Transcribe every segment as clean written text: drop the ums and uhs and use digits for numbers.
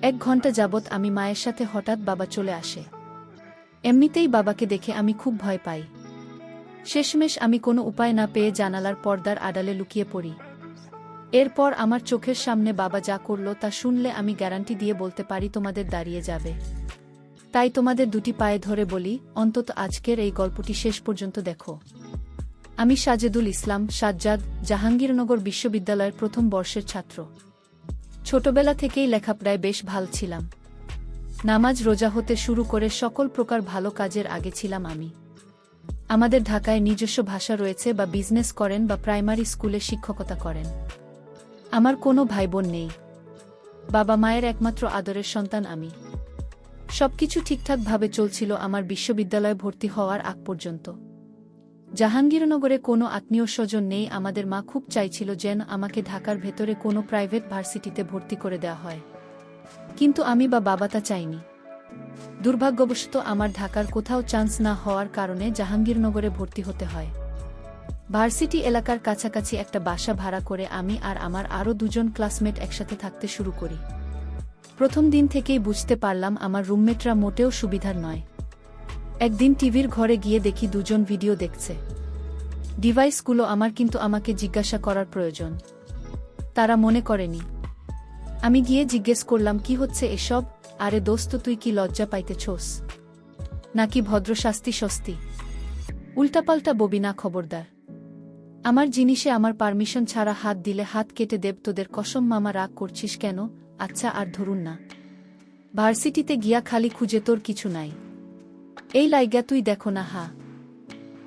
1 ঘন্টা যাবৎ আমি মায়ের সাথে হঠাৎ বাবা চলে আসে। এমনিতেই বাবাকে দেখে আমি খুব ভয় পাই। শেষমেশ আমি কোনো উপায় না পেয়ে জানালার পর্দার আড়ালে লুকিয়ে পড়ি। এরপর আমার চোখের সামনে বাবা যা করল তা শুনলে আমি গ্যারান্টি দিয়ে বলতে পারি তোমাদের দাঁড়িয়ে যাবে। তাই তোমাদের দুটি পায়ে ধরে বলি, অন্তত আজকের এই গল্পটি শেষ পর্যন্ত দেখো। আমি সাজেদুল ইসলাম সাজ্জাদ, জাহাঙ্গীরনগর বিশ্ববিদ্যালয়ের প্রথম বর্ষের ছাত্র। ছোটবেলা থেকেই লেখাপড়ায় বেশ ভাল ছিলাম। নামাজ রোজা হতে শুরু করে সকল প্রকার ভালো কাজের আগে ছিলাম আমি। আমাদের ঢাকায় নিজস্ব ভাষা রয়েছে, বা বিজনেস করেন বা প্রাইমারি স্কুলে শিক্ষকতা করেন। আমার কোনো ভাইবোন নেই। বাবা মায়ের একমাত্র আদরের সন্তান আমি। সবকিছু ঠিকঠাকভাবে চলছিল আমার বিশ্ববিদ্যালয়ে ভর্তি হওয়ার আগ পর্যন্ত। জাহাঙ্গীরনগরে কোনো আত্মীয় স্বজন নেই। আমাদের মা খুব চাইছিল যেন আমাকে ঢাকার ভেতরে কোনো প্রাইভেট ভার্সিটিতে ভর্তি করে দেওয়া হয়, কিন্তু আমি বা বাবা তা চাইনি। দুর্ভাগ্যবশত আমার ঢাকার কোথাও চান্স না হওয়ার কারণে জাহাঙ্গীরনগরে ভর্তি হতে হয়। ভার্সিটি এলাকার কাছাকাছি একটা বাসা ভাড়া করে আমি আর আমার আরও 2জন ক্লাসমেট একসাথে থাকতে শুরু করি। প্রথম দিন থেকেই বুঝতে পারলাম আমার রুমমেটরা মোটেও সুবিধার নয়। একদিন টিভির ঘরে গিয়ে দেখি 2জন ভিডিও দেখছে। ডিভাইসগুলো আমার, কিন্তু আমাকে জিজ্ঞাসা করার প্রয়োজন তারা মনে করেনি। আমি গিয়ে জিজ্ঞেস করলাম, কি হচ্ছে এসব? আরে দোস্ত, তুই কি লজ্জা পাইতেছোস নাকি ভদ্র শাস্তি স্বস্তি? উল্টাপাল্টা ববি না, খবরদার। আমার জিনিসে আমার পারমিশন ছাড়া হাত দিলে হাত কেটে দেব। তোদের কসম মামা, রাগ করছিস কেন? আচ্ছা আর ধরুন না। ভার্সিটিতে গিয়া খালি খুঁজে তোর কিছু নাই, এই লাইগা তুই দেখো না হা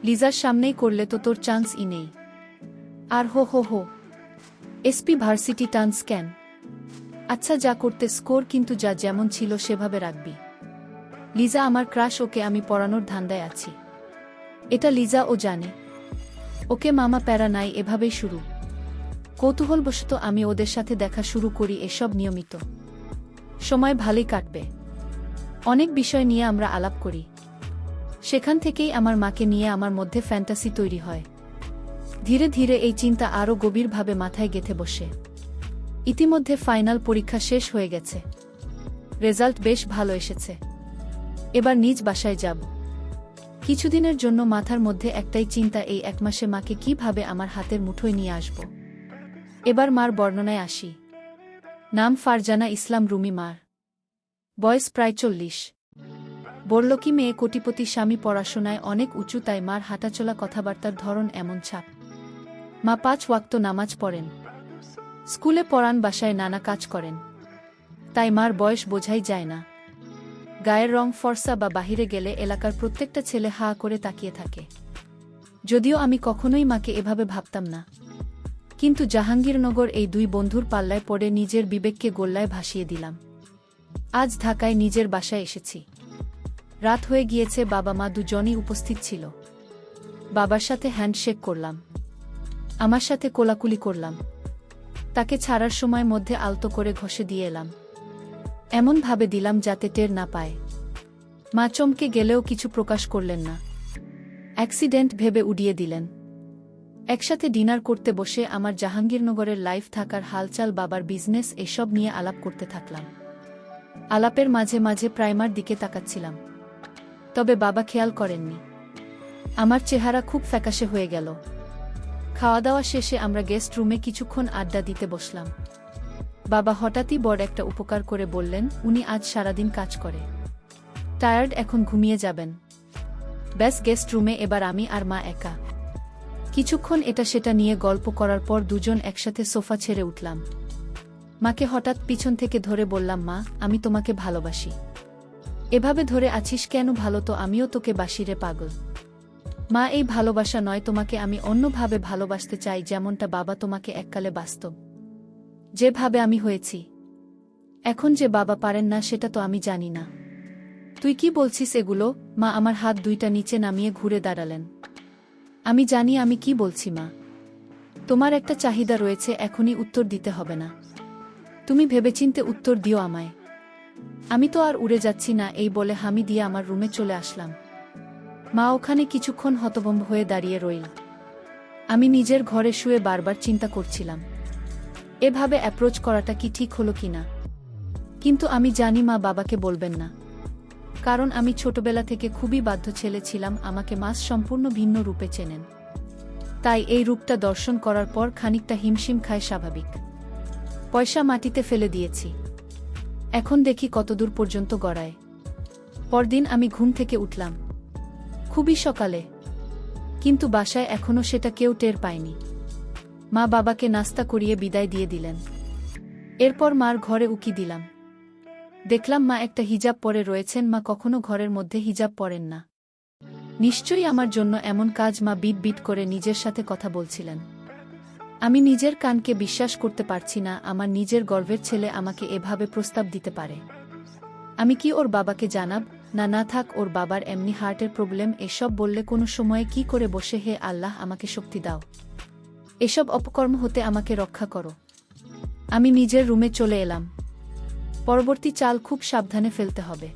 লিজার সামনেই করলে তো তোর চান্সই নেই। আর হো হো হো, এসপি ভার্সিটি টান্স কেন? আচ্ছা যা করতে স্কোর, কিন্তু যা যেমন ছিল সেভাবে রাখবি। লিজা আমার ক্রাশ, ওকে আমি পড়ানোর ধান্দায় আছি। এটা লিজা ও জানে। ওকে মামা, প্যারা নাই। এভাবেই শুরু। কৌতূহলবশত আমি ওদের সাথে দেখা শুরু করি। এসব নিয়মিত সময় ভালোই কাটবে। অনেক বিষয় নিয়ে আমরা আলাপ করি। সেখান থেকেই আমার মাকে নিয়ে আমার মধ্যে ফ্যান্টাসি তৈরি হয়। ধীরে ধীরে এই চিন্তা আরও গভীরভাবে মাথায় গেঁথে বসে। ইতিমধ্যে ফাইনাল পরীক্ষা শেষ হয়ে গেছে। রেজাল্ট বেশ ভালো এসেছে। এবার নিজ বাসায় যাব। কিছুদিনের জন্য মাথার মধ্যে একটাই চিন্তা, এই 1 মাসে মাকে কিভাবে আমার হাতের মুঠোয় নিয়ে আসব। এবার মার বর্ণনায় আসি। নাম ফারজানা ইসলাম রুমি। মার বয়স প্রায় 40। বড়লোকি মেয়ে, কোটিপতি স্বামী, পড়াশোনায় অনেক উঁচু, তাই মার হাঁটাচলা কথাবার্তার ধরন এমন ছাপ। মা 5 ওয়াক্ত নামাজ পড়েন, স্কুলে পড়ান, বাসায় নানা কাজ করেন। তাই মার বয়স বোঝাই যায় না। গায়ের রং ফর্সা, বা বাহিরে গেলে এলাকার প্রত্যেকটা ছেলে হা করে তাকিয়ে থাকে। যদিও আমি কখনোই মাকে এভাবে ভাবতাম না, কিন্তু জাহাঙ্গীরনগর এই 2 বন্ধুর পাল্লায় পড়ে নিজের বিবেককে গোল্লায় ভাসিয়ে দিলাম। আজ ঢাকায় নিজের বাসায় এসেছি। রাত হয়ে গিয়েছে। বাবা মা দুজনই উপস্থিত ছিল। বাবার সাথে হ্যান্ডশেক করলাম, আমার সাথে কোলাকুলি করলাম। তাকে ছাড়ার সময় মধ্যে আলতো করে ঘষে দিয়ে এলাম, এমনভাবে দিলাম যাতে টের না পায়। মা চমকে গেলেও কিছু প্রকাশ করলেন না। অ্যাক্সিডেন্ট ভেবে উড়িয়ে দিলেন। একসাথে ডিনার করতে বসে আমার জাহাঙ্গীরনগরের লাইফ থাকার হালচাল, বাবার বিজনেস, এসব নিয়ে আলাপ করতে থাকলাম। আলাপের মাঝে মাঝে প্রাইমার দিকে তাকাচ্ছিলাম, তবে বাবা খেয়াল করেননি। আমার চেহারা খুব ফ্যাকাশে হয়ে গেল। খাওয়া দাওয়া শেষে আমরা গেস্ট রুমে কিছুক্ষণ আড্ডা দিতে বসলাম। বাবা হঠাৎই বড় একটা উপকার করে বললেন, উনি আজ সারাদিন কাজ করে, টায়ার্ড, এখন ঘুমিয়ে যাবেন। ব্যাস, গেস্ট রুমে এবার আমি আর মা একা। কিছুক্ষণ এটা সেটা নিয়ে গল্প করার পর 2জন একসাথে সোফা ছেড়ে উঠলাম। মাকে হঠাৎ পিছন থেকে ধরে বললাম, মা, আমি তোমাকে ভালোবাসি। এভাবে ধরে আছিস কেন? ভালো তো আমিও তোকে বাসি রে পাগল। মা, এই ভালোবাসা নয়, তোমাকে আমি অন্যভাবে ভালোবাসতে চাই, যেমনটা বাবা তোমাকে এককালে বাস্তব যেভাবে আমি হয়েছি। এখন যে বাবা পারেন না সেটা তো আমি জানি না। তুই কি বলছিস এগুলো? মা আমার হাত 2টা নিচে নামিয়ে ঘুরে দাঁড়ালেন। আমি জানি আমি কি বলছি মা। তোমার একটা চাহিদা রয়েছে, এখনই উত্তর দিতে হবে না। তুমি ভেবেচিন্তে উত্তর দিও আমায়। আমি তো আর উড়ে যাচ্ছি না। এই বলে হামি দিয়ে আমার রুমে চলে আসলাম। মা ওখানে কিছুক্ষণ হতভম্ব হয়ে দাঁড়িয়ে রইল। আমি নিজের ঘরে শুয়ে বারবার চিন্তা করছিলাম, এভাবে অ্যাপ্রোচ করাটা কি ঠিক হলো কিনা। কিন্তু আমি জানি মা বাবাকে বলবেন না। কারণ আমি ছোটবেলা থেকে খুবই বাধ্য ছেলে ছিলাম, আমাকে মা সম্পূর্ণ ভিন্ন রূপে চেনেন। তাই এই রূপটা দর্শন করার পর খানিকটা হিমশিম খায় স্বাভাবিক। পয়সা মাটিতে ফেলে দিয়েছি। এখন দেখি কতদূর পর্যন্ত গড়ায়। পরদিন আমি ঘুম থেকে উঠলাম খুবই সকালে, কিন্তু বাসায় এখনো সেটা কেউ টের পায়নি। মা বাবাকে নাস্তা করিয়ে বিদায় দিয়ে দিলেন। এরপর মার ঘরে উকি দিলাম। দেখলাম মা একটা হিজাব পরে রয়েছেন। মা কখনো ঘরের মধ্যে হিজাব পরেন না। নিশ্চয়ই আমার জন্য এমন কাজ। মা বিট বিট করে নিজের সাথে কথা বলছিলেন। আমি নিজের কানকে বিশ্বাস করতে পারছি না, আমার নিজের গর্ভের ছেলে আমাকে এভাবে প্রস্তাব দিতে পারে। আমি কি ওর বাবাকে জানাব? না থাক, ওর বাবার এমনি হার্টের প্রবলেম। এসব বললে কোনো সময়ে কি করে বসে, হে আল্লাহ আমাকে শক্তি দাও, এসব অপকর্ম হতে আমাকে রক্ষা করো। আমি নিজের রুমে চলে এলাম। পরবর্তী চাল খুব সাবধানে ফেলতে হবে।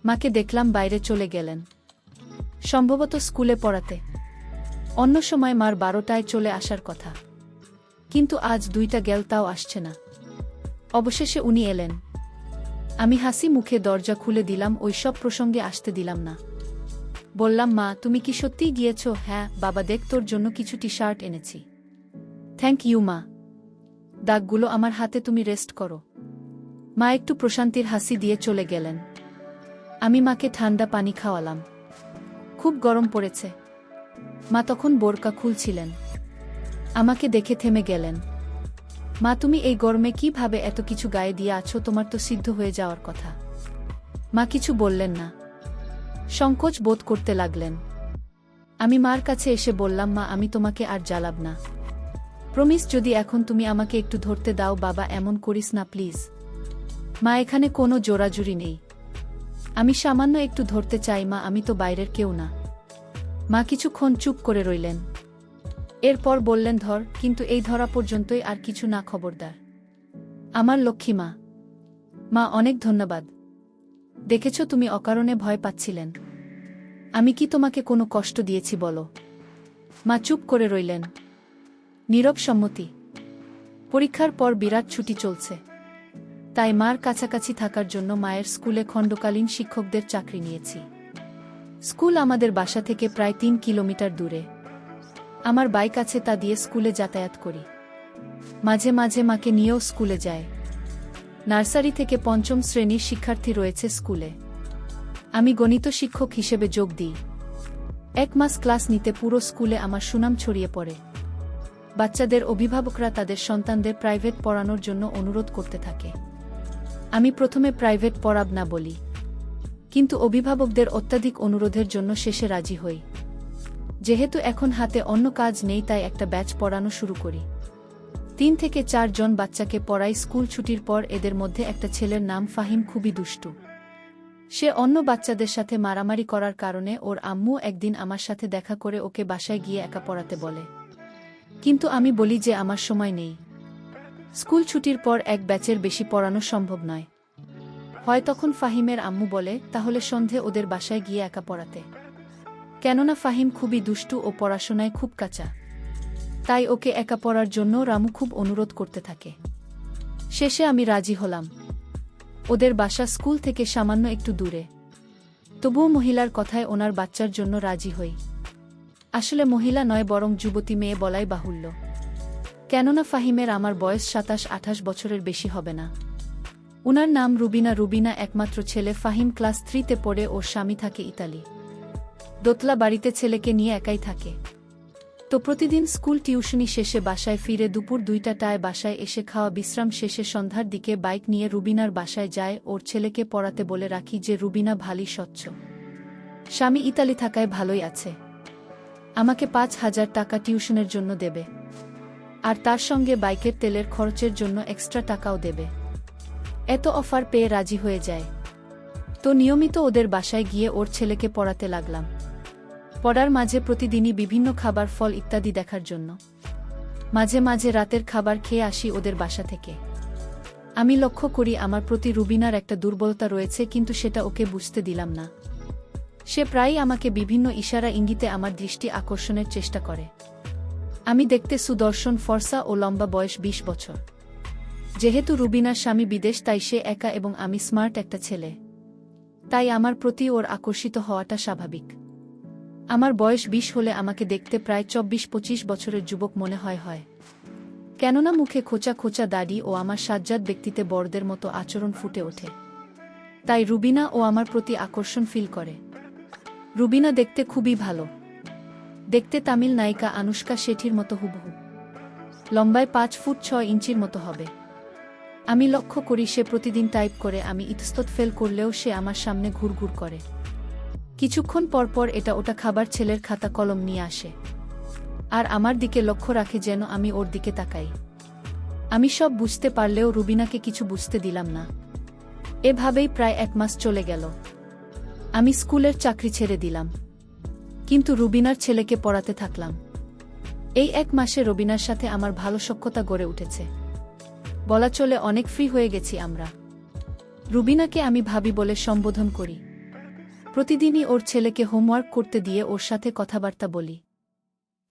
মাকে দেখলাম বাইরে চলে গেলেন, সম্ভবত স্কুলে পড়াতে। অন্য সময় মার 12টায় চলে আসার কথা, কিন্তু আজ 2টা গেল, তাও আসছে না। অবশেষে উনি এলেন। আমি হাসি মুখে দরজা খুলে দিলাম, ওই সব প্রসঙ্গে আসতে দিলাম না। বললাম, মা তুমি কি সত্যিই গিয়েছ? হ্যাঁ বাবা, দেখ তোর জন্য কিছু টি শার্ট এনেছি। থ্যাংক ইউ মা। দাগগুলো আমার হাতে, তুমি রেস্ট করো। মা একটু প্রশান্তির হাসি দিয়ে চলে গেলেন। আমি মাকে ঠান্ডা পানি খাওয়ালাম। খুব গরম পড়েছে। মা তখন বোরকা খুলছিলেন। আমাকে দেখে থেমে গেলেন। মা তুমি এই গরমে কিভাবে এত কিছু গায়ে দিয়ে আছো? তোমার তো সিদ্ধ হয়ে যাওয়ার কথা। মা কিছু বললেন না, সংকোচ বোধ করতে লাগলেন। আমি মার কাছে এসে বললাম, মা আমি তোমাকে আর জ্বালাব না, প্রমিস। যদি এখন তুমি আমাকে একটু ধরতে দাও। বাবা এমন করিস না প্লিজ। মা এখানে কোনো জোরাজুরি নেই, আমি সামান্য একটু ধরতে চাই মা, আমি তো বাইরের কেউ না। মা কিছুক্ষণ চুপ করে রইলেন। এরপর বললেন, ধর, কিন্তু এই ধরা পর্যন্তই, আর কিছু না, খবরদার। আমার লক্ষ্মী মা। মা অনেক ধন্যবাদ। দেখেছ তুমি অকারণে ভয় পাচ্ছিলেন। আমি কি তোমাকে কোনো কষ্ট দিয়েছি বলো? মা চুপ করে রইলেন। নীরব সম্মতি। পরীক্ষার পর বিরাট ছুটি চলছে, তাই মার কাছাকাছি থাকার জন্য মায়ের স্কুলে খণ্ডকালীন শিক্ষকদের চাকরি নিয়েছি। স্কুল আমাদের বাসা থেকে প্রায় 3 কিলোমিটার দূরে। আমার বাইক আছে, তা দিয়ে স্কুলে যাতায়াত করি। মাঝে মাঝে মাকে নিয়েও স্কুলে যায়। নার্সারি থেকে 5ম শ্রেণীর শিক্ষার্থী রয়েছে স্কুলে। আমি গণিত শিক্ষক হিসেবে যোগ দিই। 1 মাস ক্লাস নিতে পুরো স্কুলে আমার সুনাম ছড়িয়ে পড়ে। বাচ্চাদের অভিভাবকরা তাদের সন্তানদের প্রাইভেট পড়ানোর জন্য অনুরোধ করতে থাকে। আমি প্রথমে প্রাইভেট পড়াব না বলি, কিন্তু অভিভাবকদের অত্যাধিক অনুরোধের জন্য শেষে রাজি হই। যেহেতু এখন হাতে অন্য কাজ নেই, তাই একটা ব্যাচ পড়ানো শুরু করি। 3 থেকে 4 জন বাচ্চাকে পড়াই স্কুল ছুটির পর। এদের মধ্যে একটা ছেলের নাম ফাহিম, খুবই দুষ্টু। সে অন্য বাচ্চাদের সাথে মারামারি করার কারণে ওর আম্মু একদিন আমার সাথে দেখা করে ওকে বাসায় গিয়ে একা পড়াতে বলে, কিন্তু আমি বলি যে আমার সময় নেই। স্কুল ছুটির পর এক ব্যাচের বেশি পড়ানো সম্ভব নয়। হয় তখন ফাহিমের আম্মু বলে, তাহলে সন্ধে ওদের বাসায় গিয়ে একা পড়াতে। কেননা ফাহিম খুবই দুষ্টু ও পড়াশোনায় খুব কাঁচা, তাই ওকে একা পড়ার জন্য রামু খুব অনুরোধ করতে থাকে। শেষে আমি রাজি হলাম। ওদের বাসা স্কুল থেকে সামান্য একটু দূরে, তবুও মহিলার কথায় ওনার বাচ্চার জন্য রাজি হই। আসলে মহিলা নয়, বরং যুবতী মেয়ে বলাই বাহুল্য। কেননা ফাহিমের আমার বয়স 27-28 বছরের বেশি হবে না। উনার নাম রুবিনা। রুবিনা একমাত্র ছেলে। ফাহিম ক্লাস 3-তে পড়ে, ওর স্বামী থাকে ইতালি। দোতলা বাড়িতে ছেলেকে নিয়ে একাই থাকে। তো প্রতিদিন স্কুল টিউশনি শেষে বাসায় ফিরে দুপুর 2টায় বাসায় এসে খাওয়া বিশ্রাম শেষে সন্ধ্যার দিকে বাইক নিয়ে রুবিনার বাসায় যায়। ওর ছেলেকে পড়াতে বলে রাখি যে রুবিনা ভালোই স্বচ্ছ, স্বামী ইতালি থাকায় ভালোই আছে। আমাকে 5,000 টাকা টিউশনের জন্য দেবে, আর তার সঙ্গে বাইকের তেলের খরচের জন্য এক্সট্রা টাকাও দেবে। এত অফার পেয়ে রাজি হয়ে যায়। তো নিয়মিত ওদের বাসায় গিয়ে ওর ছেলেকে পড়াতে লাগলাম। পড়ার মাঝে প্রতিদিনই বিভিন্ন খাবার, ফল ইত্যাদি দেখার জন্য। মাঝে মাঝে রাতের খাবার খেয়ে আসি ওদের বাসা থেকে। আমি লক্ষ্য করি আমার প্রতি রুবিনার একটা দুর্বলতা রয়েছে, কিন্তু সেটা ওকে বুঝতে দিলাম না। সে প্রায়ই আমাকে বিভিন্ন ইশারা ইঙ্গিতে আমার দৃষ্টি আকর্ষণের চেষ্টা করে। আমি দেখতে সুদর্শন, ফর্সা ও লম্বা, বয়স 20 বছর। যেহেতু রুবিনার স্বামী বিদেশ তাই সে একা এবং আমি স্মার্ট একটা ছেলে। তাই আমার প্রতি ওর আকর্ষিত হওয়াটা স্বাভাবিক। আমার বয়স 20 হলে আমাকে দেখতে প্রায় 24-25 বছরের যুবক মনে হয়। কেননা মুখে খোঁচা খোঁচা দাড়ি ও আমার সাজ্জাদ ব্যক্তিতে বড়দের মতো আচরণ ফুটে ওঠে। তাই রুবিনা ও আমার প্রতি আকর্ষণ ফিল করে। রুবিনা দেখতে খুবই ভালো। দেখতে তামিল নায়িকা আনুশকা শেঠির মতো হুবহু। লম্বায় 5 ফুট 6 ইঞ্চির মতো হবে। আমি লক্ষ্য করি সে প্রতিদিন টাইপ করে, আমি ইতস্তত ফেল করলেও সে আমার সামনে ঘুরঘুর করে। কিছুক্ষণ পরপর এটা ওটা খাবার ছেলের খাতা কলম নিয়ে আসে। আর আমার দিকে লক্ষ্য রাখে যেন আমি ওর দিকে তাকাই। আমি সব বুঝতে পারলেও রুবিনাকে কিছু বুঝতে দিলাম না। এভাবেই প্রায় 1 মাস চলে গেল। আমি স্কুলের চাকরি ছেড়ে দিলাম। কিন্তু রুবিনার ছেলেকে পড়াতে থাকলাম। এই 1 মাসে রুবিনার সাথে আমার ভালো সখ্যতা গড়ে উঠেছে। বলা চলে অনেক ফ্রি হয়ে গেছি আমরা। রুবিনাকে আমি ভাবি বলে সম্বোধন করি। প্রতিদিনই ওর ছেলেকে হোমওয়ার্ক করতে দিয়ে ওর সাথে কথাবার্তা বলি।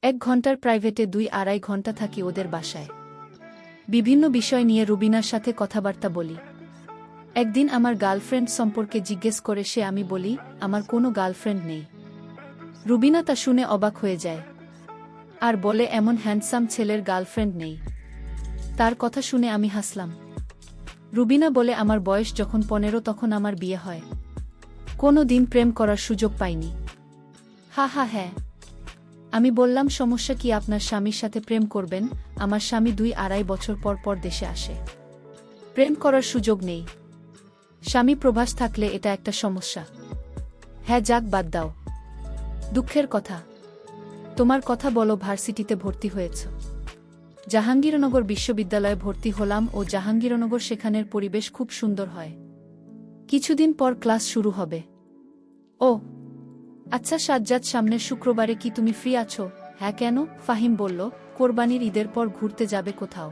1 ঘন্টার প্রাইভেটে 2-2.5 ঘন্টা থাকি ওদের বাসায়। বিভিন্ন বিষয় নিয়ে রুবিনার সাথে কথাবার্তা বলি। একদিন আমার গার্লফ্রেন্ড সম্পর্কে জিজ্ঞেস করে সে, আমি বলি আমার কোনো গার্লফ্রেন্ড নেই। রুবিনা তা শুনে অবাক হয়ে যায় আর বলে, এমন হ্যান্ডসাম ছেলের গার্লফ্রেন্ড নেই? তার কথা শুনে আমি হাসলাম। রুবিনা বলে, আমার বয়স যখন 15 তখন আমার বিয়ে হয়। কোনো দিন প্রেম করার সুযোগ পাইনি। হ্যাঁ। আমি বললাম, সমস্যা কি, আপনার স্বামীর সাথে প্রেম করবেন? আমার স্বামী 2-2.5 বছর পর দেশে আসে। প্রেম করার সুযোগ নেই। স্বামী প্রবাস থাকলে এটা একটা সমস্যা। হ্যাঁ যাক, বাদ দাও। দুঃখের কথা। তোমার কথা বলো, ভার্সিটিতে ভর্তি হয়েছ? জাহাঙ্গীরনগর বিশ্ববিদ্যালয়ে ভর্তি হলাম ও জাহাঙ্গীরনগর, সেখানের পরিবেশ খুব সুন্দর হয়। কিছুদিন পর ক্লাস শুরু হবে। ও আচ্ছা সাজ্জাদ, সামনের শুক্রবারে কি তুমি ফ্রি আছো? হ্যাঁ কেন? ফাহিম বলল, কোরবানির ঈদের পর ঘুরতে যাবে কোথাও?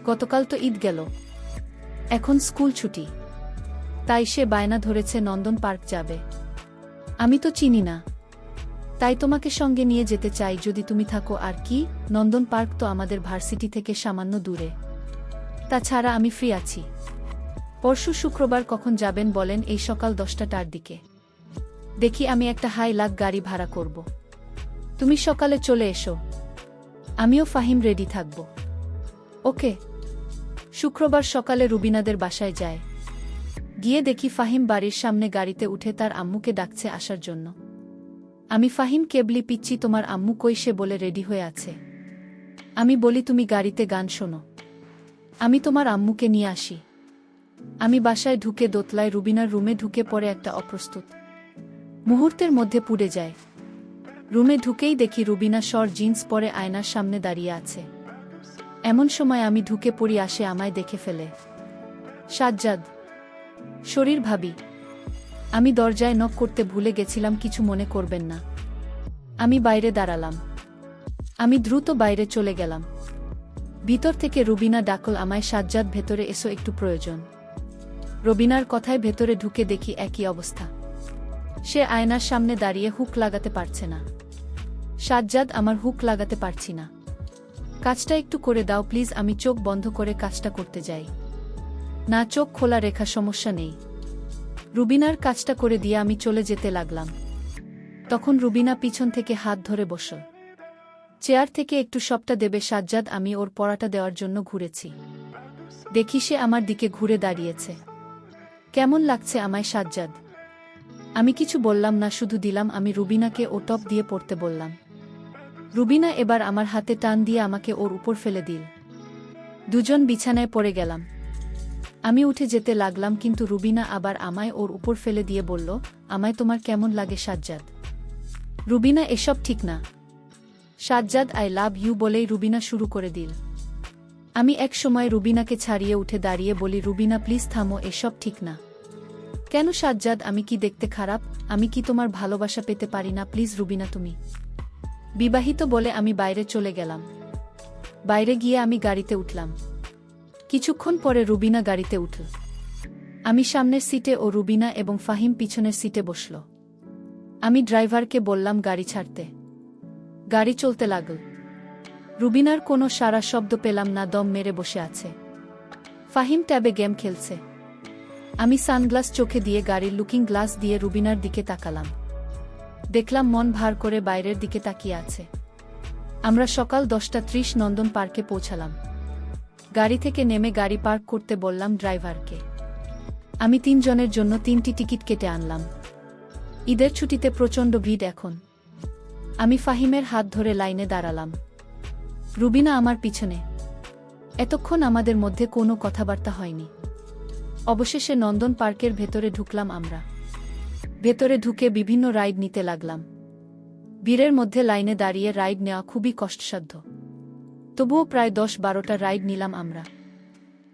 গতকাল তো ঈদ গেল, এখন স্কুল ছুটি। তাই সে বায়না ধরেছে নন্দন পার্ক যাবে। আমি তো চিনি না, তাই তোমাকে সঙ্গে নিয়ে যেতে চাই যদি তুমি থাকো। আর কি, নন্দন পার্ক তো আমাদের ভার্সিটি থেকে সামান্য দূরে। তাছাড়া আমি ফ্রি আছি। পরশু শুক্রবার কখন যাবেন বলেন? এই সকাল 10টার দিকে। দেখি আমি একটা হাই লাখ গাড়ি ভাড়া করব। তুমি সকালে চলে এসো। আমিও ফাহিম রেডি থাকব। ওকে। শুক্রবার সকালে রুবিনাদের বাসায় যায়। গিয়ে দেখি ফাহিম বাড়ির সামনে গাড়িতে উঠে তার আম্মুকে ডাকছে আসার জন্য। আমি, ফাহিম কেবলি পিচ্ছি, তোমার আম্মু কই? সে বলে রেডি হয়ে আছে। আমি বলি, তুমি গাড়িতে গান শোনো, আমি তোমার আম্মুকে নিয়ে আসি। আমি বাসায় ঢুকে দোতলায় রুবিনার রুমে ঢুকে পড়ে একটা অপ্রস্তুত। মুহূর্তের মধ্যে পুড়ে যায়। রুমে ঢুকেই দেখি রুবিনা শর্ট জিন্স পরে আয়নার সামনে দাঁড়িয়ে আছে। এমন সময় আমি ঢুকে পড়ি, আসে আমায় দেখে ফেলে। সাজ্জাদ, শরীর ভাবি। আমি দরজায় নক করতে ভুলে গেছিলাম, কিছু মনে করবেন না। আমি বাইরে দাঁড়ালাম। আমি দ্রুত বাইরে চলে গেলাম। ভিতর থেকে রুবিনা ডাকল আমায়, সাজ্জাদ ভেতরে এসো, একটু প্রয়োজন। রুবিনার কথায় ভেতরে ঢুকে দেখি একই অবস্থা। সে আয়নার সামনে দাঁড়িয়ে হুক লাগাতে পারছে না। সাজ্জাদ, আমার হুক লাগাতে পারছি না, কাজটা একটু করে দাও প্লিজ। আমি চোখ বন্ধ করে কাজটা করতে যাই। না, চোখ খোলা রেখা, সমস্যা নেই। রুবিনার কাজটা করে দিয়ে আমি চলে যেতে লাগলাম। তখন রুবিনা পিছন থেকে হাত ধরে বসল। চেয়ার থেকে একটু সবটা দেবে সাজ্জাদ। আমি ওর পড়াটা দেওয়ার জন্য ঘুরেছি। দেখি সে আমার দিকে ঘুরে দাঁড়িয়েছে। কেমন লাগছে আমায় সাজ্জাদ? আমি কিছু বললাম না, শুধু দিলাম আমি রুবিনাকে ও টপ দিয়ে পড়তে বললাম। রুবিনা এবার আমার হাতে টান দিয়ে আমাকে ওর উপর ফেলে দিল। দুজন বিছানায় পড়ে গেলাম। আমি উঠে যেতে লাগলাম, কিন্তু রুবিনা আবার আমায় ওর উপর ফেলে দিয়ে বলল, আমায় তোমার কেমন লাগে সাজ্জাদ? রুবিনা, এসব ঠিক না। সাজ্জাদ, আই লাভ ইউ বলেই রুবিনা শুরু করে দিল। আমি এক সময় রুবিনাকে ছাড়িয়ে উঠে দাঁড়িয়ে বলি, রুবিনা প্লিজ থামো, এসব ঠিক না। কেন সাজ্জাদ, আমি কি দেখতে খারাপ? আমি কি তোমার ভালোবাসা পেতে পারি না? প্লিজ রুবিনা, তুমি বিবাহিত বলে আমি বাইরে চলে গেলাম। বাইরে গিয়ে আমি গাড়িতে উঠলাম। কিছুক্ষণ পরে রুবিনা গাড়িতে উঠল। আমি সামনের সিটে ও রুবিনা এবং ফাহিম পিছনের সিটে বসল। আমি ড্রাইভারকে বললাম গাড়ি ছাড়তে। গাড়ি চলতে লাগল। রুবিনার কোনো সারা শব্দ পেলাম না, দম মেরে বসে আছে। ফাহিম ট্যাবে গেম খেলছে। আমি সানগ্লাস চোখে দিয়ে গাড়ির লুকিং গ্লাস দিয়ে রুবিনার দিকে তাকালাম। দেখলাম মন ভার করে বাইরের দিকে তাকিয়ে আছে। আমরা সকাল 10:30 নন্দন পার্কে পৌঁছালাম। গাড়ি থেকে নেমে গাড়ি পার্ক করতে বললাম ড্রাইভারকে। আমি 3 জনের জন্য 3টি টিকিট কেটে আনলাম। ঈদের ছুটিতে প্রচণ্ড ভিড় এখন। আমি ফাহিমের হাত ধরে লাইনে দাঁড়ালাম। রুবিনা আমার পিছনে। এতক্ষণ আমাদের মধ্যে কোনো কথাবার্তা হয়নি। অবশেষে নন্দন পার্কের ভেতরে ঢুকলাম আমরা। ভেতরে ঢুকে বিভিন্ন রাইড নিতে লাগলাম। ভিড়ের মধ্যে লাইনে দাঁড়িয়ে রাইড নেওয়া খুবই কষ্টসাধ্য। তবুও প্রায় 10-12টা রাইড নিলাম আমরা।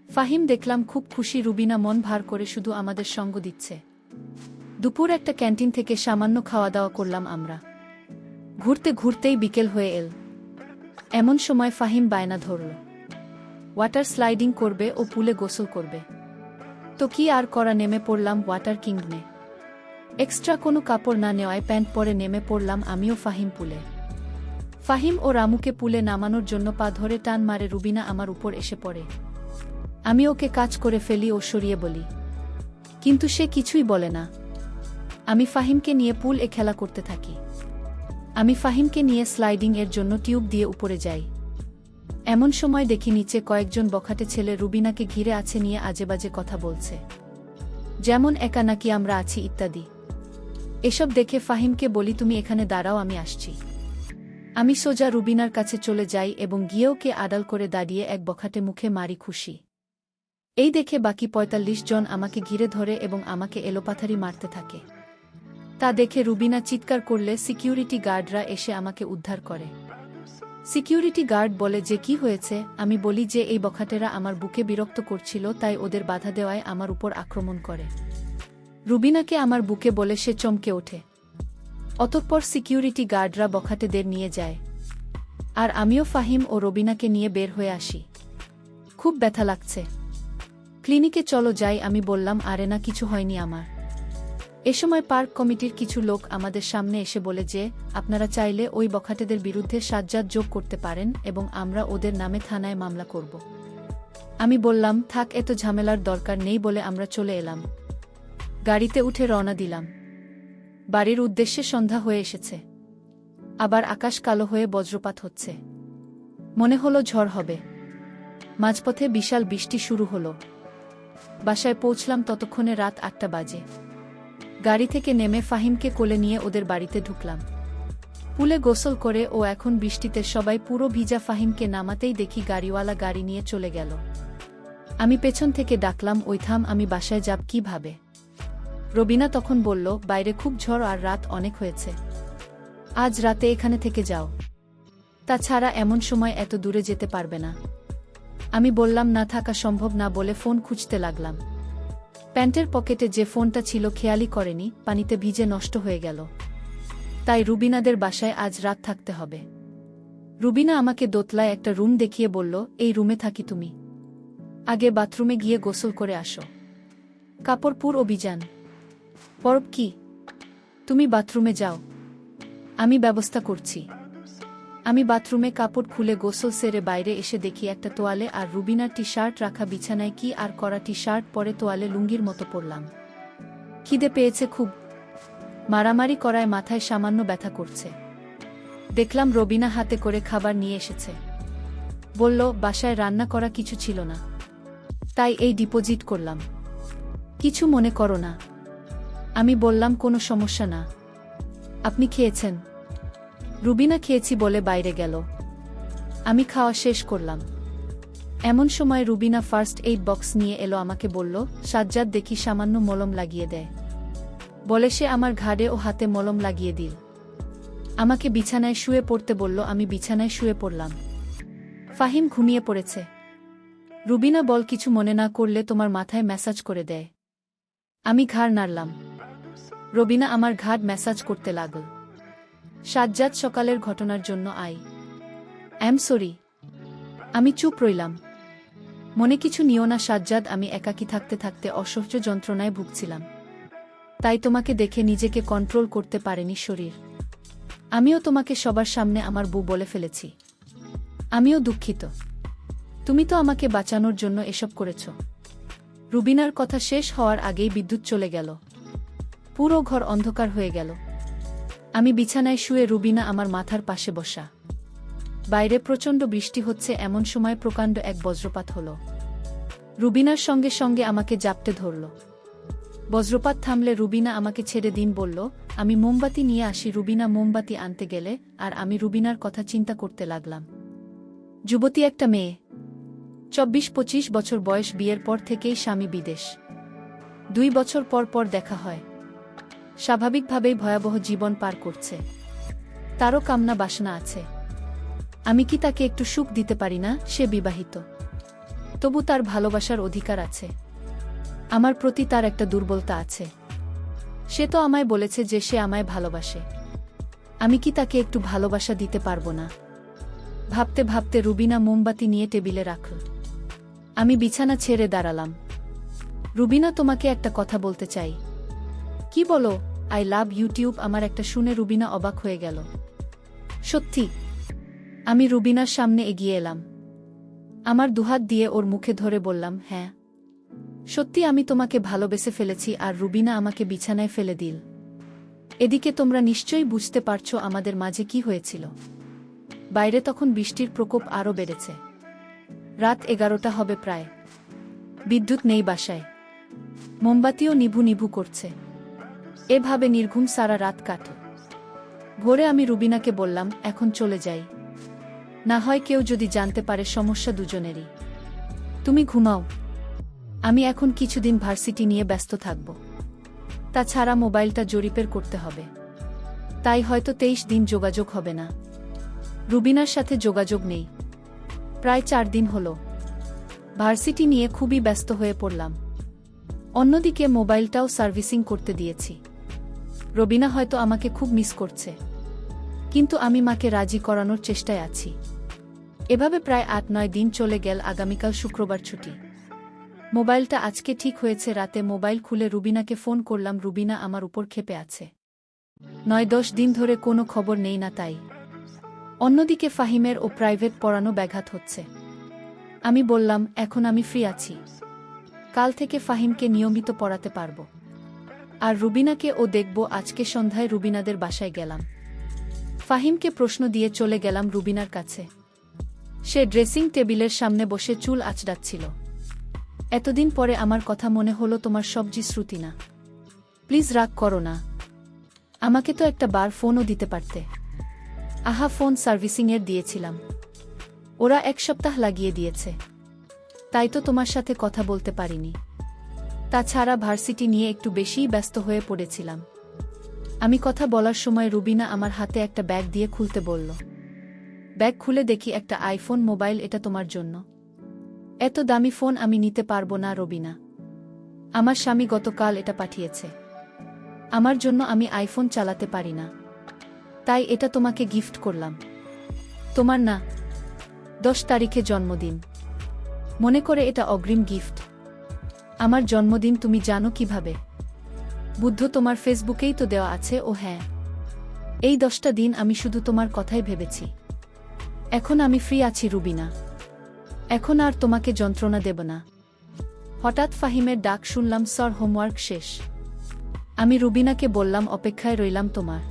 ফাহিম দেখলাম খুব খুশি। রুবিনা মন ভার করে শুধু আমাদের সঙ্গ দিচ্ছে। দুপুর একটা ক্যান্টিন থেকে সামান্য খাওয়া দাওয়া করলাম আমরা। ঘুরতে ঘুরতেই বিকেল হয়ে এল। এমন সময় ফাহিম বায়না ধরল, ওয়াটার স্লাইডিং করবে ও পুলে গোসল করবে। তো কি আর করা, নেমে পড়লাম ওয়াটার কিংডমে। এক্সট্রা কোনো কাপড় না নেওয়ায় প্যান্ট পরে নেমে পড়লাম আমিও ফাহিম পুলে। ফাহিম ও রামুকে পুলে নামানোর জন্য পা ধরে টান মারে রুবিনা আমার উপর এসে পড়ে। আমি ওকে কাজ করে ফেলি ও সরিয়ে বলি, কিন্তু সে কিছুই বলে না। আমি ফাহিমকে নিয়ে পুল এ খেলা করতে থাকি। আমি ফাহিমকে নিয়ে স্লাইডিং এর জন্য টিউব দিয়ে উপরে যাই। এমন সময় দেখি নিচে কয়েকজন বখাটে ছেলে রুবিনাকে ঘিরে আছে, নিয়ে আজেবাজে কথা বলছে, যেমন একা নাকি আমরা আছি ইত্যাদি। এসব দেখে ফাহিমকে বলি, তুমি এখানে দাঁড়াও, আমি আসছি। আমি সোজা রুবিনার কাছে চলে যাই এবং গিয়েও কে আড়াল করে দাঁড়িয়ে এক বখাটে মুখে মারি খুশি। এই দেখে বাকি 45 জন আমাকে ঘিরে ধরে এবং আমাকে এলোপাথারি মারতে থাকে। তা দেখে রুবিনা চিৎকার করলে সিকিউরিটি গার্ডরা এসে আমাকে উদ্ধার করে। সিকিউরিটি গার্ড বলে যে কি হয়েছে। আমি বলি যে এই বখাটেরা আমার বুকে বিরক্ত করছিল, তাই ওদের বাধা দেওয়ায় আমার উপর আক্রমণ করে। রুবিনাকে আমার বুকে বলে সে চমকে ওঠে। অতঃপর সিকিউরিটি গার্ডরা বখাটেদের নিয়ে যায়, আর আমিও ফাহিম ও রুবিনাকে নিয়ে বের হয়ে আসি। খুব ব্যথা লাগছে, ক্লিনিকে চলো যাই। আমি বললাম, আরে না, কিছু হয়নি আমার। এ সময় পার্ক কমিটির কিছু লোক আমাদের সামনে এসে বলে যে আপনারা চাইলে ওই বখাটেদের বিরুদ্ধে সাজ্জাদ যোগ করতে পারেন এবং আমরা ওদের নামে থানায় মামলা করব। আমি বললাম, থাক, এত ঝামেলার দরকার নেই বলে আমরা চলে এলাম। গাড়িতে উঠে রওনা দিলাম। বাড়ির উদ্দেশ্যে সন্ধ্যা হয়ে এসেছে। আবার আকাশ কালো হয়ে বজ্রপাত হচ্ছে। মনে হলো ঝড় হবে। মাঝপথে বিশাল বৃষ্টি শুরু হলো। বাসায় পৌঁছলাম ততক্ষণে রাত 8টা বাজে। গাড়ি থেকে নেমে ফাহিমকে কোলে নিয়ে ওদের বাড়িতে ঢুকলাম। পুলে গোসল করে ও এখন বৃষ্টিতে সবাই পুরো ভিজা। ফাহিমকে নামাতেই দেখি গাড়িওয়ালা গাড়ি নিয়ে চলে গেল। আমি পেছন থেকে ডাকলাম, ওই থাম, আমি বাসায় যাব কিভাবে? রবিনা তখন বলল, বাইরে খুব ঝড় আর রাত অনেক হয়েছে, আজ রাতে এখানে থেকে যাও। তাছাড়া এমন সময় এত দূরে যেতে পারবে না। আমি বললাম, না, থাকা সম্ভব না বলে ফোন খুঁজতে লাগলাম। প্যান্টের পকেটে যে ফোনটা ছিল খেয়ালই করেনি, পানিতে ভিজে নষ্ট হয়ে গেল। তাই রুবিনাদের বাসায় আজ রাত থাকতে হবে। রুবিনা আমাকে দোতলায় একটা রুম দেখিয়ে বলল, এই রুমে থাকি তুমি। আগে বাথরুমে গিয়ে গোসল করে আসো। কাপড় পুরো ভিজান। পরব কি? তুমি বাথরুমে যাও, আমি ব্যবস্থা করছি। আমি বাথরুমে কাপড় খুলে গোসল সেরে বাইরে এসে দেখি একটা তোয়ালে আর রুবিনার টি শার্ট রাখা বিছানায়। কি আর করা, টি শার্ট পরে তোয়ালে লুঙ্গির মতো পরলাম। খিদে পেয়েছে খুব। মারামারি করায় মাথায় সামান্য ব্যথা করছে। দেখলাম রবিনা হাতে করে খাবার নিয়ে এসেছে। বলল, বাসায় রান্না করা কিছু ছিল না, তাই এই ডিপোজিট করলাম, কিছু মনে করো না। আমি বললাম, কোনো সমস্যা না। আপনি খেয়েছেন? রুবিনা খেয়েছি বলে বাইরে গেল। আমি খাওয়া শেষ করলাম। এমন সময় রুবিনা ফার্স্ট এইড বক্স নিয়ে এলো। আমাকে বলল, সাজ্জাদ দেখি সামান্য মলম লাগিয়ে দেয়। বলে সে আমার ঘাড়ে ও হাতে মলম লাগিয়ে দিল। আমাকে বিছানায় শুয়ে পড়তে বলল। আমি বিছানায় শুয়ে পড়লাম। ফাহিম ঘুমিয়ে পড়েছে। রুবিনা বল, কিছু মনে না করলে তোমার মাথায় ম্যাসাজ করে দেয়। আমি ঘাড় নাড়লাম। রবিনা আমার ঘাড় ম্যাসাজ করতে লাগল। সাজ্জাদ, সকালের ঘটনার জন্য আই সরি। আমি চুপ রইলাম। মনে কিছু নিও না সাজ্জাদ, আমি একাকী থাকতে থাকতে অসহ্য যন্ত্রণায় ভুগছিলাম, তাই তোমাকে দেখে নিজেকে কন্ট্রোল করতে পারেনি শরীর। আমিও তোমাকে সবার সামনে আমার বউ বলে ফেলেছি। আমিও দুঃখিত। তুমি তো আমাকে বাঁচানোর জন্য এসব করেছ। রুবিনার কথা শেষ হওয়ার আগেই বিদ্যুৎ চলে গেল। পুরো ঘর অন্ধকার হয়ে গেল। আমি বিছানায় শুয়ে, রুবিনা আমার মাথার পাশে বসা। বাইরে প্রচণ্ড বৃষ্টি হচ্ছে, এমন সময় প্রকাণ্ড এক বজ্রপাত হল। রুবিনার সঙ্গে সঙ্গে আমাকে জাপটে ধরল। বজ্রপাত থামলে রুবিনা আমাকে ছেড়ে দিন বলল। আমি মোমবাতি নিয়ে আসি। রুবিনা মোমবাতি আনতে গেলে আর আমি রুবিনার কথা চিন্তা করতে লাগলাম। যুবতী একটা মেয়ে, 24-25 বছর বয়স, বিয়ের পর থেকেই স্বামী বিদেশ, 2 বছর পর পর দেখা হয়, স্বাভাবিকভাবেই ভয়াবহ জীবন পার করছে। তারও কামনা বাসনা আছে। আমি কি তাকে একটু সুখ দিতে পারি না? সে বিবাহিত, তবু তার ভালোবাসার অধিকার আছে। আমার প্রতি তার একটা দুর্বলতা আছে। সে তো আমায় বলেছে যে সে আমায় ভালোবাসে। আমি কি তাকে একটু ভালোবাসা দিতে পারবো না? ভাবতে ভাবতে রুবিনা মোমবাতি নিয়ে টেবিলে রাখল। আমি বিছানা ছেড়ে দাঁড়ালাম। রুবিনা, তোমাকে একটা কথা বলতে চাই। কি বলো? I love YouTube. আমার একটা শুনে রুবিনা অবাক হয়ে গেল। সত্যি? আমি রুবিনার সামনে এগিয়ে এলাম। আমার দুহাত দিয়ে ওর মুখে ধরে বললাম, হ্যাঁ সত্যি, আমি তোমাকে ভালোবেসে ফেলেছি। আর রুবিনা আমাকে বিছানায় ফেলে দিল। এদিকে তোমরা নিশ্চয়ই বুঝতে পারছো আমাদের মাঝে কি হয়েছিল। বাইরে তখন বৃষ্টির প্রকোপ আরও বেড়েছে। রাত 11টা হবে প্রায়। বিদ্যুৎ নেই বাসায়। মোমবাতিও নিভু নিভু করছে। এভাবে নির্ঘুম সারা রাত কাটল। ভোরে আমি রুবিনাকে বললাম, এখন চলে যাই, না হয় কেউ যদি জানতে পারে সমস্যা দুজনেরই। তুমি ঘুমাও, আমি এখন কিছুদিন ভার্সিটি নিয়ে ব্যস্ত থাকব। তাছাড়া মোবাইলটা জরিপের করতে হবে, তাই হয়তো 23 দিন যোগাযোগ হবে না। রুবিনার সাথে যোগাযোগ নেই প্রায় 4 দিন হল। ভার্সিটি নিয়ে খুবই ব্যস্ত হয়ে পড়লাম। অন্যদিকে মোবাইলটাও সার্ভিসিং করতে দিয়েছি। রুবিনা হয়তো আমাকে খুব মিস করছে, কিন্তু আমি মাকে রাজি করানোর চেষ্টায় আছি। এভাবে প্রায় 8-9 দিন চলে গেল। আগামীকাল শুক্রবার ছুটি। মোবাইলটা আজকে ঠিক হয়েছে। রাতে মোবাইল খুলে রুবিনাকে ফোন করলাম। রুবিনা আমার উপর ক্ষেপে আছে। 9-10 দিন ধরে কোনো খবর নেই না তাই। অন্যদিকে ফাহিমের ও প্রাইভেট পড়ানো ব্যাঘাত হচ্ছে। আমি বললাম, এখন আমি ফ্রি আছি, কাল থেকে ফাহিমকে নিয়মিত পড়াতে পারব। আর রুবিনাকে ও দেখব। আজকে সন্ধ্যায় রুবিনাদের বাসায় গেলাম। ফাহিমকে প্রশ্ন দিয়ে চলে গেলাম রুবিনার কাছে। সে ড্রেসিং টেবিলের সামনে বসে চুল আঁচড়াচ্ছিল। এতদিন পরে আমার কথা মনে হলো। তোমার সবজি শ্রুতি না, প্লিজ রাগ করো না। আমাকে তো একটা বার ফোনও দিতে পারতে। আহা, ফোন সার্ভিসিংয়ের দিয়েছিলাম, ওরা 1 সপ্তাহ লাগিয়ে দিয়েছে, তাই তো তোমার সাথে কথা বলতে পারিনি। তাছাড়া ভার্সিটি নিয়ে একটু বেশিই ব্যস্ত হয়ে পড়েছিলাম। আমি কথা বলার সময় রুবিনা আমার হাতে একটা ব্যাগ দিয়ে খুলতে বলল। ব্যাগ খুলে দেখি একটা আইফোন মোবাইল। এটা তোমার জন্য। এত দামি ফোন আমি নিতে পারবো না রুবিনা। আমার স্বামী গতকাল এটা পাঠিয়েছে আমার জন্য। আমি আইফোন চালাতে পারি না, তাই এটা তোমাকে গিফট করলাম। তোমার না, 10 তারিখে জন্মদিন, মনে করে এটা অগ্রিম গিফট। আমার জন্মদিন তুমি জানো কিভাবে? বুদ্ধ, তোমার ফেসবুকেই তো দেওয়া আছে। ও হ্যাঁ, এই 10টা দিন আমি শুধু তোমার কথাই ভেবেছি। এখন আমি ফ্রি আছি রুবিনা, এখন আর তোমাকে যন্ত্রণা দেব না। হঠাৎ ফাহিমের ডাক শুনলাম, স্যার হোমওয়ার্ক শেষ। আমি রুবিনাকে বললাম, অপেক্ষায় রইলাম তোমার।